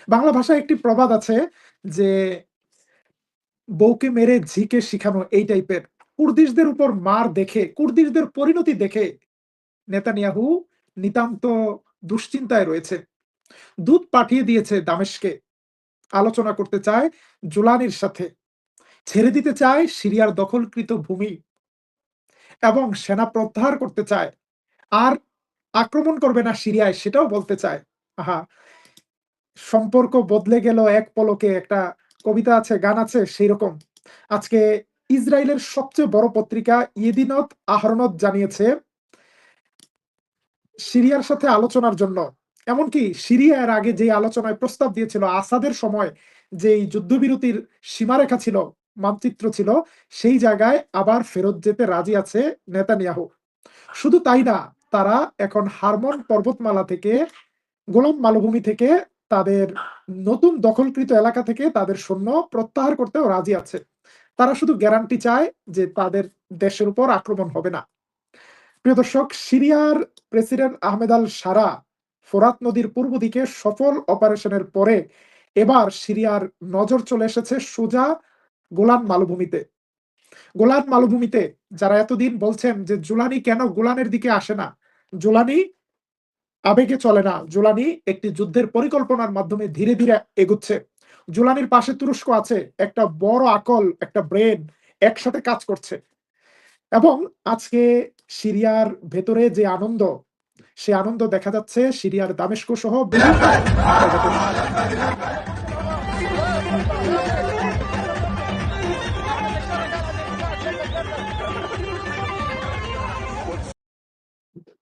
বাংলা ভাষায় একটি প্রবাদ আছে যে, "বউকে মেরে ঝিকে শিখানো" এই টাইপের। কুর্দিশদের উপর মার দেখে, কুর্দিশদের পরিণতি দেখে নেতানিয়াহু নিতান্ত দুশ্চিন্তায় রয়েছে। দূত পাঠিয়ে দিয়েছে দামেস্কে। আলোচনা করতে চায় জুলানির সাথে। ছেড়ে দিতে চায় সিরিয়ার দখলকৃত ভূমি এবং সেনা প্রত্যাহার করতে চায়। আর আক্রমণ করবে না সিরিয়ায় সেটাও বলতে চায়। আহা! সম্পর্ক বদলে গেল এক পলকে, একটা কবিতা আছে, গান আছে সেইরকম। আজকে ইসরায়েলের সবচেয়ে বড় পত্রিকা ইয়েদিনত আহরনত জানিয়েছে সিরিয়ার সাথে আলোচনার জন্য। এমনকি সিরিয়া এর আগে যে আলোচনায় প্রস্তাব দিয়েছিল আসাদের সময় যেই যুদ্ধবিরতির সীমারেখা ছিল, মানচিত্র ছিল, সেই জায়গায় আবার ফেরত যেতে রাজি আছে নেতানিয়াহু। শুধু তাই না, তারা এখন হারমন পর্বতমালা থেকে, গোলান মালভূমি থেকে, তাদের নতুন দখলকৃত এলাকা থেকে তাদের সৈন্য প্রত্যাহার করতেও রাজি আছে। তারা শুধু গ্যারান্টি চায় যে তাদের দেশের উপর আক্রমণ হবে না। প্রিয় দর্শক, সিরিয়ার প্রেসিডেন্ট আহমেদ আল সারা ফোরাত নদীর পূর্ব দিকে সফল অপারেশনের পরে এবার সিরিয়ার নজর চলে এসেছে সোজা গোলান মালভূমিতে। গোলান মালভূমিতে যারা এতদিন বলছেন যে জুলানি কেন গোলানের দিকে আসে না, জুলানি আবেগে চলে না। জুলানি একটি যুদ্ধের পরিকল্পনার মাধ্যমে ধীরে, ধীরে এগুচ্ছে। জুলানির পাশে তুরস্ক আছে। একটা বড় আকল, একটা ব্রেন একসাথে কাজ করছে। এবং আজকে সিরিয়ার ভেতরে যে আনন্দ, সে আনন্দ দেখা যাচ্ছে সিরিয়ার দামেস্ক সহ বিভিন্ন জায়গাতে।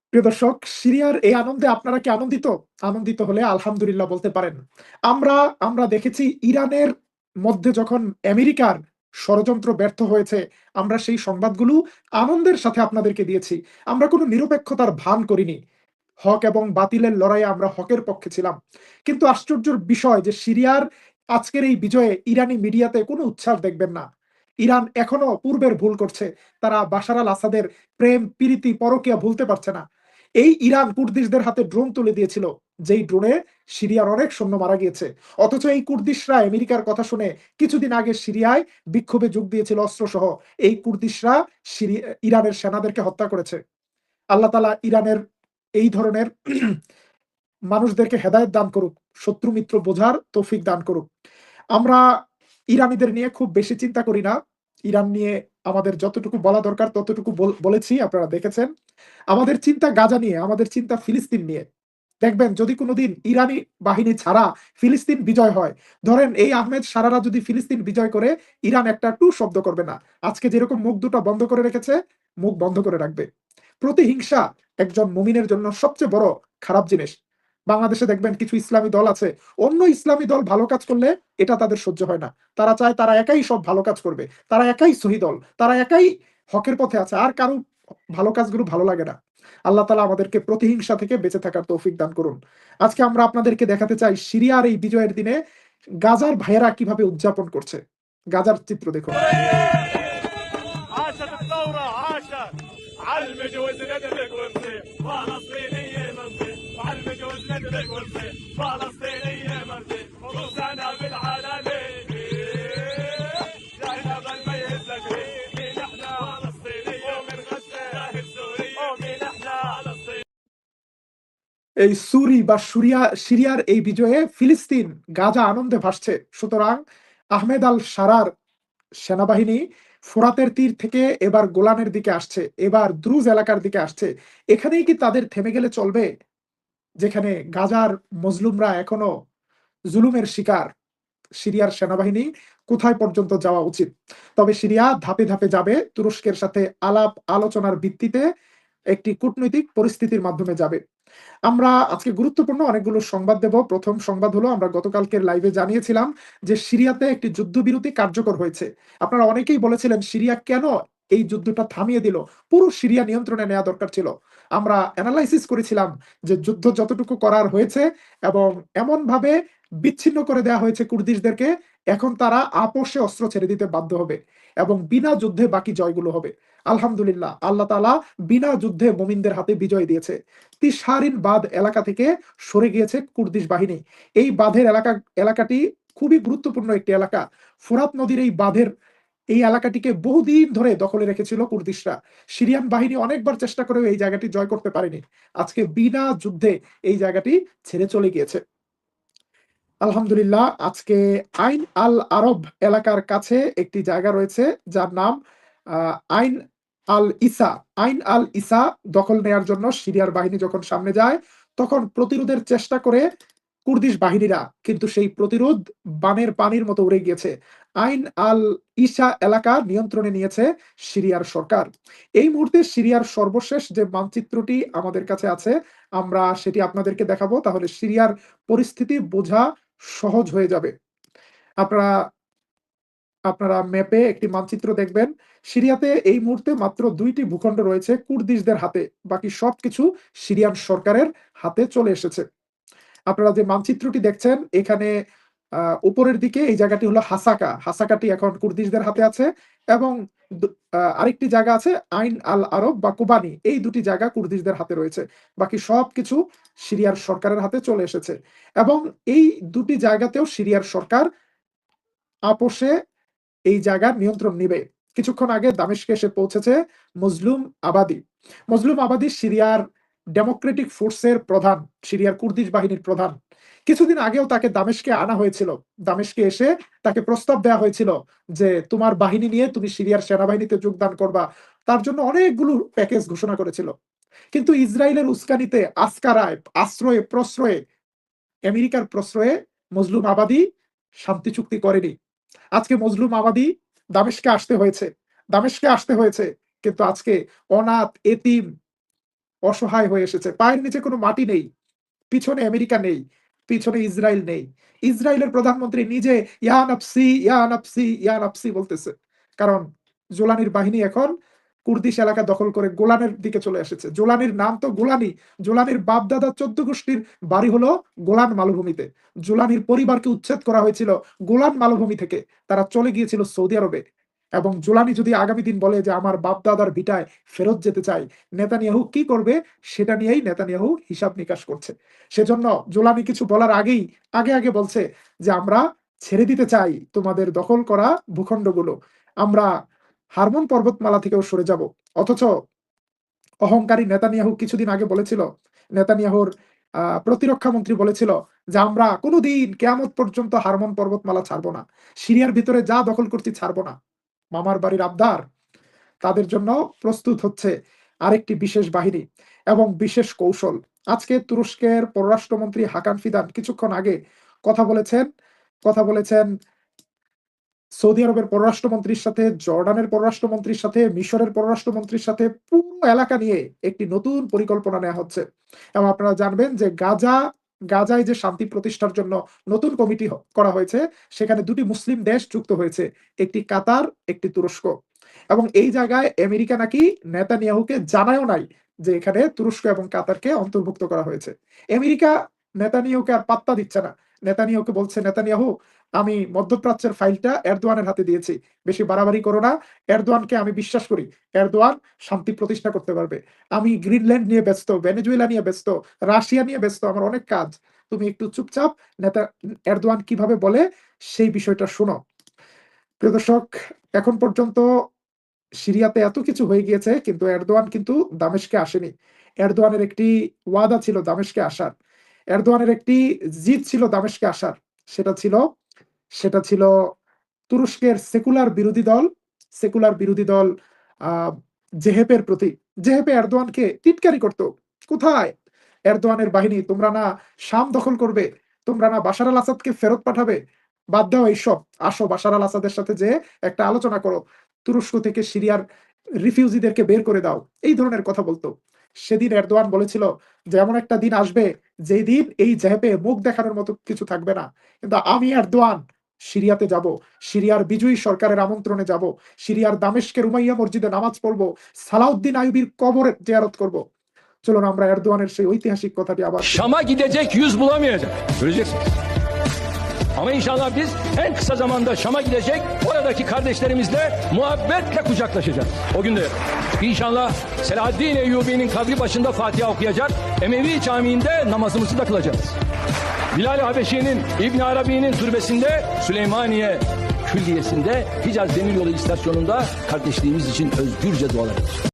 প্রিয় দর্শক, সিরিয়ার এই আনন্দে আপনারা কি আনন্দিত? আনন্দিত হলে আলহামদুলিল্লাহ বলতে পারেন। আমরা আমরা দেখেছি ইরানের মধ্যে যখন আমেরিকার ষড়যন্ত্র ব্যর্থ হয়েছে, আমরা সেই সংবাদগুলো আনন্দের সাথে আপনাদেরকে দিয়েছি। আমরা কোনো নিরপেক্ষতার ভান করিনি। হক এবং বাতিলের লড়াইয়ে আমরা হকের পক্ষে ছিলাম। কিন্তু আশ্চর্যের বিষয় যে সিরিয়ার আজকের এই বিজয়ে ইরানি মিডিয়াতে কোনো উচ্ছ্বাস দেখবেন না। ইরান এখনো পূর্বের ভুল করছে। তারা বাশার আল আসাদের প্রেম, প্রীতি, পরকীয়া ভুলতে পারছে না। এই ইরান কুর্দিশদের হাতে ড্রোন তুলে দিয়েছিল, যেই ড্রোনে সিরিয়ার অনেক সৈন্য মারা গিয়েছে। অথচ এই কুর্দিশরা আমেরিকার কথা শুনে কিছুদিন আগে সিরিয়ায় বিক্ষোভে যোগ দিয়েছিল অস্ত্রসহ। এই কুর্দিশরা ইরানের সেনাদেরকে হত্যা করেছে। আল্লাহ তাআলা ইরানের এই ধরনের মানুষদেরকে হেদায়েত দান করুক। শত্রু মিত্র বোঝার তৌফিক দান করুক। আমরা ইরানীদের নিয়ে খুব বেশি চিন্তা করি না। ইরান নিয়ে আমাদের যতটুকু বলা দরকার ততটুকু বলেছি, আপনারা দেখেছেন। আমাদের চিন্তা গাজা নিয়ে, আমাদের চিন্তা ফিলিস্তিন নিয়ে। দেখবেন যদি কোনদিন ইরানি বাহিনী ছাড়া ফিলিস্তিন বিজয় হয়, ধরেন এই আহমেদ সারারা যদি ফিলিস্তিন বিজয় করে, ইরান একটা টু শব্দ করবে না। আজকে যেরকম মুখ দুটো বন্ধ করে রেখেছে, মুখ বন্ধ করে রাখবে। প্রতিহিংসা একজন মুমিনের জন্য সবচেয়ে বড় খারাপ জিনিস। বাংলাদেশে দেখবেন কিছু ইসলামী দল আছে, অন্য ইসলামী দল ভালো কাজ করলে এটা তাদের সহ্য হয় না। তারা চায় তারা একাই সব ভালো কাজ করবে। তারা একাই সহি দল। তারা একাই হকের পথে আছে। আর কারো ভালো কাজগুলো ভালো লাগে না। আল্লাহ তাআলা আমাদেরকে প্রতিহিংসা থেকে বেঁচে থাকার তৌফিক দান করুন। আজকে আমরা আপনাদেরকে দেখাতে চাই সিরিয়ার এই বিজয়ের দিনে গাজার ভাইয়েরা কিভাবে উদযাপন করছে। গাজার চিত্র দেখুন। عاشت الثورة عاشت عالمجوز ندبك ونصير فلسطينية منطق وعالمجوز ندبك ونصير فلسطينية منطق وقصنا بالعالمين جاينا بالميت لجري مين احنا فلسطينية ومن غزة جاهل سورية ومين احنا فلسطين এই সিরিয়ার এই বিজয়ে ফিলিস্তিন, গাজা আনন্দে ভাসছে। সুতরাং আহমেদ আল সারার সেনাবাহিনী ফোরাতের তীর থেকে এবার গোলানের দিকে আসছে। এবার দ্রুজ এলাকার দিকে আসছে। এখানেই কি তাদের থেমে গেলে চলবে? যেখানে গাজার মজলুমরা এখনো জুলুমের শিকার। সিরিয়ার সেনাবাহিনী কোথায় পর্যন্ত যাওয়া উচিত? তবে সিরিয়া ধাপে, ধাপে যাবে। তুরস্কের সাথে আলাপ আলোচনার ভিত্তিতে একটি কূটনৈতিক পরিস্থিতির মাধ্যমে যাবে। আমরা আজকে গুরুত্বপূর্ণ অনেকগুলো সংবাদ দেব। ১ম সংবাদ হলো, আমরা গতকালকের লাইভে জানিয়েছিলাম যে সিরিয়াতে একটি যুদ্ধবিরতি কার্যকর হয়েছে। আপনারা অনেকেই বলেছিলেন সিরিয়া কেন এই যুদ্ধটা থামিয়ে দিল? পুরো সিরিয়া নিয়ন্ত্রণে নেয়া দরকার ছিল। আমরা এনালাইসিস করেছিলাম যে যুদ্ধ যতটুকু করার হয়েছে এবং এমনভাবে বিচ্ছিন্ন করে দেয়া হয়েছে কুর্দিশদেরকে, এখন তারা আপোষে অস্ত্র ছেড়ে দিতে বাধ্য হবে এবং বিনা যুদ্ধে বাকি জয়গুলো হবে। আলহামদুলিল্লাহ আল্লাহ তাআলা বিনা যুদ্ধে মুমিনদের হাতে বিজয় দিয়েছে। তিশারিন বাঁধ এলাকা থেকে সরে গিয়েছে কুর্দিশ বাহিনী। এই বাঁধের এলাকাটি খুবই গুরুত্বপূর্ণ একটি এলাকা। ফোরাত নদীর এই এলাকাটিকে বহুদিন ধরে দখলে রেখেছিল কুর্দিশরা। সিরিয়ান বাহিনী অনেকবার চেষ্টা করেও এই জায়গাটি জয় করতে পারেনি। আজকে বিনা যুদ্ধে এই জায়গাটি ছেড়ে চলে গিয়েছে। আলহামদুলিল্লাহ আজকে আইন আল আরব এলাকার কাছে একটি জায়গা রয়েছে যার নাম আইন আল ইসা। আইন আল ইসা দখল নেয়ার জন্য সিরিয়ার বাহিনী যখন সামনে যায় তখন প্রতিরোধের চেষ্টা করে কুর্দিশ বাহিনীরা, কিন্তু সেই প্রতিরোধ বানের পানির মতো উড়ে গিয়েছে। আইন আল ইসা এলাকা নিয়ন্ত্রণে নিয়েছে সিরিয়ার সরকার। এই মুহূর্তে সিরিয়ার সর্বশেষ যে মানচিত্রটি আমাদের কাছে আছে আমরা সেটি আপনাদেরকে দেখাবো, তাহলে সিরিয়ার পরিস্থিতি বোঝা সহজ হয়ে যাবে। আপনারা আপনারা ম্যাপে একটি মানচিত্র দেখবেন। সিরিয়াতে এই মুহূর্তে মাত্র ২ টি ভূখণ্ড রয়েছে কুর্দিশদের হাতে। বাকি সবকিছু সিরিয়ান সরকারের হাতে চলে এসেছে। আপনারা যে মানচিত্রটি দেখছেন এখানে উপরের দিকে এই জায়গাটি হলো হাসাকা। হাসাকাটি এখন কুর্দিশদের হাতে আছে এবং আরেকটি জায়গা আছে আইন আল আরব বা কোবানি। এই ২টি জায়গা কুর্দিশদের হাতে রয়েছে। বাকি সবকিছু সিরিয়ার সরকারের হাতে চলে এসেছে এবং এই ২টি জায়গাতেও সিরিয়ার সরকার আপোষে এই জায়গার নিয়ন্ত্রণ নিবে। কিছুক্ষণ আগে দামেস্কে এসে পৌঁছেছে মজলুম আবাদি। মজলুম আবাদি সিরিয়ার ডেমোক্রেটিক ফোর্সের প্রধান, সিরিয়ার কুর্দিশ বাহিনীর প্রধান। কিছুদিন আগেও তাকে দামেস্কে আনা হয়েছিল। দামেস্কে এসে তাকে প্রস্তাব দেওয়া হয়েছিল যে তোমার বাহিনী নিয়ে তুমি সিরিয়ার সেনাবাহিনীতে যোগদান করবা। তার জন্য অনেকগুলো প্যাকেজ ঘোষণা করেছিল। কিন্তু ইসরায়েলের উস্কানিতে, আস্কারায়, আশ্রয়ে, প্রশ্রয়ে, আমেরিকার প্রশ্রয়ে মজলুম আবাদি শান্তি চুক্তি করেনি। আজকে মজলুম আবাদি দামেস্কে আসতে হয়েছে। দামেস্কে আসতে হয়েছে। কিন্তু আজকে অনাথ, এতিম, অসহায় হয়ে এসেছে। পায়ের নিচে কোনো মাটি নেই। পিছনে আমেরিকা নেই। পিছনে ইসরায়েল নেই। ইসরায়েলের প্রধানমন্ত্রী নিজে ইয়া নাফসি, ইয়া নাফসি, ইয়া নাফসি বলতেছে। কারণ জোলানির বাহিনী এখন কুর্দিশ এলাকা দখল করে গোলানের দিকে চলে এসেছে। জোলানির নাম তো গোলানি। জোলানির বাপ-দাদা ১৪ গোষ্ঠীর বাড়ি হলো গোলান মালভূমিতে। জোলানির পরিবারকে উচ্ছেদ করা হয়েছিল গোলান মালভূমি থেকে। তারা চলে গিয়েছিল সৌদি আরবে। এবং জোলানি যদি আগামী দিন বলে যে আমার বাপ-দাদার ভিটায় ফেরত যেতে চাই, নেতানিয়াহু কি করবে সেটা নিয়েই নেতানিয়াহু হিসাব নিকাশ করছে। সেজন্য জোলানি কিছু বলার আগেই আগে বলছে যে আমরা ছেড়ে দিতে চাই তোমাদের দখল করা ভূখণ্ডগুলো। আমরা হারমোন পর্বতমালা থেকেও সরে যাব। অথচ অহংকারী নেতানিয়াহু কিছুদিন আগে বলেছিল, নেতানিয়াহুর প্রতিরক্ষা মন্ত্রী বলেছিল যে আমরা কোনদিন কিয়ামত পর্যন্ত হারমোন পর্বতমালা ছাড়বো না। সিরিয়ার ভিতরে যা দখল করছি ছাড়বো না। মামার বাড়ির আবদার। তাদের জন্য প্রস্তুত হচ্ছে আরেকটি বিশেষ বাহিনী এবং বিশেষ কৌশল। আজকে তুরস্কের পররাষ্ট্রমন্ত্রী হাকান ফিদান কিছুক্ষণ আগে কথা বলেছেন সৌদি আরবের পররাষ্ট্রমন্ত্রীর সাথে, জর্ডানের পররাষ্ট্রমন্ত্রীর সাথে, মিশরের পররাষ্ট্রমন্ত্রীর সাথে পুরো এলাকা নিয়ে একটি নতুন পরিকল্পনা নেওয়া হচ্ছে। এবং আপনারা জানবেন যে গাজায় যে শান্তি প্রতিষ্ঠার জন্য নতুন কমিটি করা হয়েছে সেখানে ২টি মুসলিম দেশ যুক্ত হয়েছে। একটি কাতার, একটি তুরস্ক। এবং এই জায়গায় আমেরিকা নাকি নেতানিয়াহুকে জানায়ও নাই যে এখানে তুরস্ক এবং কাতারকে অন্তর্ভুক্ত করা হয়েছে। আমেরিকা নেতানিয়াহুকে আর পাত্তা দিচ্ছে না। নেতানিয়াহুকে বলছে, নেতানিয়াহু আমি মধ্যপ্রাচ্যের ফাইলটা এরদোয়ানের হাতে দিয়েছি। বেশি বাড়াবাড়ি করো না। এরদোয়ানকে আমি বিশ্বাস করি। এরদোয়ান শান্তি প্রতিষ্ঠা করতে পারবে। আমি গ্রিনল্যান্ড নিয়ে ব্যস্ত, ভেনেজুয়েলা নিয়ে ব্যস্ত, রাশিয়া নিয়ে ব্যস্ত। আমার অনেক কাজ। তুমি একটু চুপচাপ এরদোয়ান কিভাবে বলে সেই বিষয়টা শোনো। প্রিয় দর্শক, এখন পর্যন্ত সিরিয়াতে এত কিছু হয়ে গিয়েছে কিন্তু এরদোয়ান কিন্তু দামেস্কে আসেনি। এরদোয়ানের একটি ওয়াদা ছিল দামেস্কে আসার। এরদোয়ানের একটি জিদ ছিল দামেস্কে আসার। সেটা ছিল তুরস্কের সেকুলার বিরোধী দল আ জেহেপের প্রতি। জেহেপে এরদোয়ানকে টিটকারি করত। কোথায়? এরদোয়ানের বাহিনী তোমরা না শাম দখল করবে? তোমরা না বাশার আল আসাদকে ফেরত পাঠাবে? বাদ দাও এইসব। আসো বাশার আল আসাদের সাথে যেয়ে একটা আলোচনা করো। তুরস্ক থেকে সিরিয়ার রিফিউজিদেরকে বের করে দাও। এই ধরনের কথা বলতো। সেদিন এরদোয়ান বলেছিল যে এমন একটা দিন আসবে যেই দিন এই জেহেপে মুখ দেখানোর মতো কিছু থাকবে না। কিন্তু আমি এরদোয়ান সিরিয়াতে যাব। সিরিয়ার বিজয়ী সরকারের আমন্ত্রণে যাব। সিরিয়ার দামেস্কের উমাইয়া মসজিদে নামাজ পড়ব। সালাউদ্দিন আইয়ুবীর কবর জিয়ারত করব। চলুন আমরা এরদোয়ানের সেই ঐতিহাসিক কথাটি আবার Şam'a gidecek yüz bulamayacak. Göreceksiniz. Ama inşallah biz en kısa zamanda Şam'a gidecek, oradaki kardeşlerimizle muhabbetle kucaklaşacağız. O gün de İnşallah Selahaddin Eyyubi'nin kabri başında Fatiha okuyacak, Emevi Camii'nde namazımızı da kılacağız. Bilal-i Habeşi'nin, İbn Arabi'nin türbesinde, Süleymaniye Külliyesi'nde, Hicaz Demiryolu İstasyonu'nda kardeşliğimiz için özgürce dualar edeceğiz।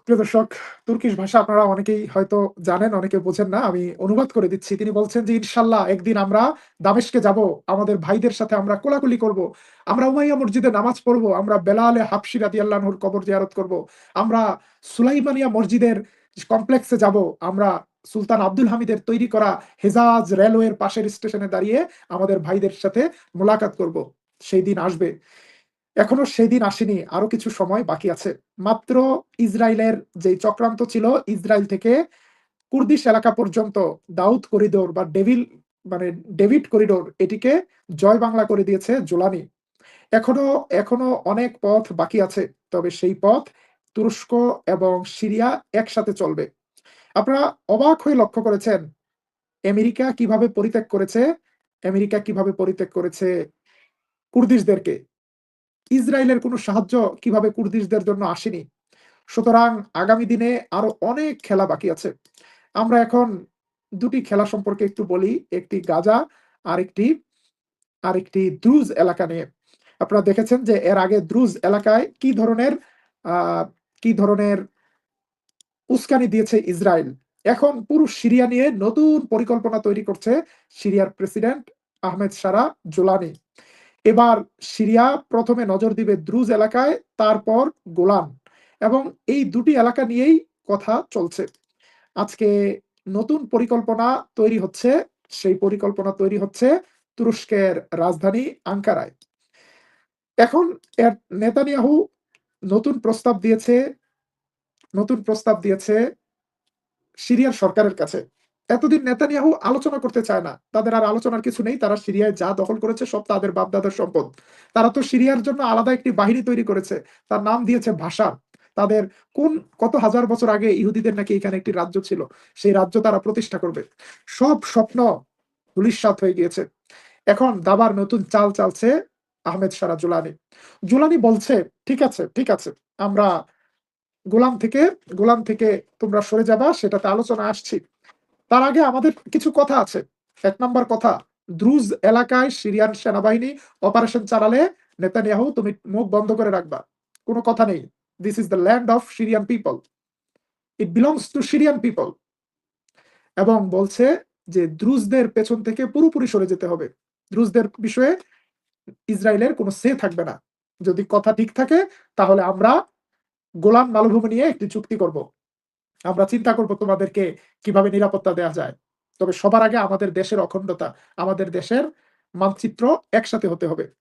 প্রিয় দর্শক, Turkish ভাষা আপনারা অনেকেই হয়তো জানেন, অনেকে বোঝেন না। আমি অনুবাদ করে দিচ্ছি। তিনি বলছেন যে, "ইনশাআল্লাহ একদিন আমরা দামেস্কে যাব। আমাদের ভাইদের সাথে আমরা কোলাকুলি করব। আমরা উমাইয়া মসজিদে নামাজ পড়ব। আমরা বেলালে হাবশি রাদিয়াল্লাহু আনহুর কবর জিয়ারত করব। আমরা সুলাইমানিয়া মসজিদের কমপ্লেক্সে যাব। আমরা সুলতান আব্দুল হামিদের তৈরি করা হেজাজ রেলওয়ের পাশের স্টেশনে দাঁড়িয়ে আমাদের ভাইদের সাথে মোলাকাত করব। সেই দিন আসবে।" এখনো সেদিন আসেনি। আরো কিছু সময় বাকি আছে। মাত্র ইসরায়েলের যেই চক্রান্ত ছিল, ইসরায়েল থেকে কুর্দিশ এলাকা পর্যন্ত দাউদ করিডোর বা ডেভিড করিডোর, এটিকে জয় বাংলা করে দিয়েছে জুলানি। এখনো এখনো অনেক পথ বাকি আছে। তবে সেই পথ তুরস্ক এবং সিরিয়া একসাথে চলবে। আপনারা অবাক হয়ে লক্ষ্য করেছেন আমেরিকা কিভাবে পরিত্যাগ করেছে, আমেরিকা কিভাবে পরিত্যাগ করেছে কুর্দিশদেরকে। ইসরায়েলের কোনো সাহায্য কিভাবে কুর্দিশদের জন্য আসেনি। সুতরাং আগামী দিনে আরো অনেক খেলা বাকি আছে। আমরা এখন ২ টি খেলা সম্পর্কে একটু বলি। একটি গাজা, আরেকটি আরেকটি দ্রুজ এলাকা নিয়ে। আপনারা দেখেছেন যে এর আগে দ্রুজ এলাকায় আ কি ধরনের উস্কানি দিয়েছে ইসরায়েল। এখন পুরো সিরিয়া নিয়ে নতুন পরিকল্পনা তৈরি করছে সিরিয়ার প্রেসিডেন্ট আহমেদ শারা জুলানি। এবার সিরিয়া ১ম এ নজর দিবে দ্রুজ এলাকায়, তারপর গোলান, এবং এই ২ টি এলাকা নিয়েই কথা চলছে। আজকে নতুন পরিকল্পনা তৈরি হচ্ছে, সেই পরিকল্পনা তৈরি হচ্ছে তুরস্কের রাজধানী আঙ্কারায়। এখন নেতানিয়াহু নতুন প্রস্তাব দিয়েছে নতুন প্রস্তাব দিয়েছে সিরিয়ার সরকারের কাছে। এতদিন নেতানিয়াহু আলোচনা করতে চায় না। তাদের আর আলোচনার কিছু নেই। তারা সিরিয়ায় যা দখল করেছে সব তাদের বাপ-দাদার সম্পদ। তারা তো সিরিয়ার জন্য আলাদা একটি বাহিনী তৈরি করেছে। তার নাম দিয়েছে বাশার। তাদের কত হাজার বছর আগে ইহুদিদের নাকি এখানে একটি রাজ্য ছিল। সেই রাজ্য তারা প্রতিষ্ঠা করবে। সব স্বপ্ন ধূলিসাৎ হয়ে গিয়েছে। এখন দাবার নতুন চাল চালছে আহমেদ শারা জুলানি। জুলানি বলছে, "ঠিক আছে, ঠিক আছে। আমরা গোলান থেকে তোমরা সরে যাবা, সেটাতে আলোচনা আসছি। তার আগে আমাদের কিছু কথা আছে। ১ নাম্বার কথা, দ্রুজ এলাকায় সিরিয়ান সেনাবাহিনী অপারেশন চালালে নেতানিয়াহু তুমি মুখ বন্ধ করে রাখবা। কোন কথা নেই। This is the land of Syrian people. It belongs to Syrian people." এবং বলছে যে দ্রুজদের পেছন থেকে পুরোপুরি সরে যেতে হবে। দ্রুজদের বিষয়ে ইসরায়েলের কোন সে থাকবে না। যদি কথা ঠিক থাকে তাহলে আমরা গোলান মালভূমি নিয়ে একটি চুক্তি করব। আমরা চিন্তা করব তোমাদেরকে কিভাবে নিরাপত্তা দেয়া যায়। তবে সবার আগে আমাদের দেশের অখণ্ডতা, আমাদের দেশের মানচিত্র একসাথে হতে হবে।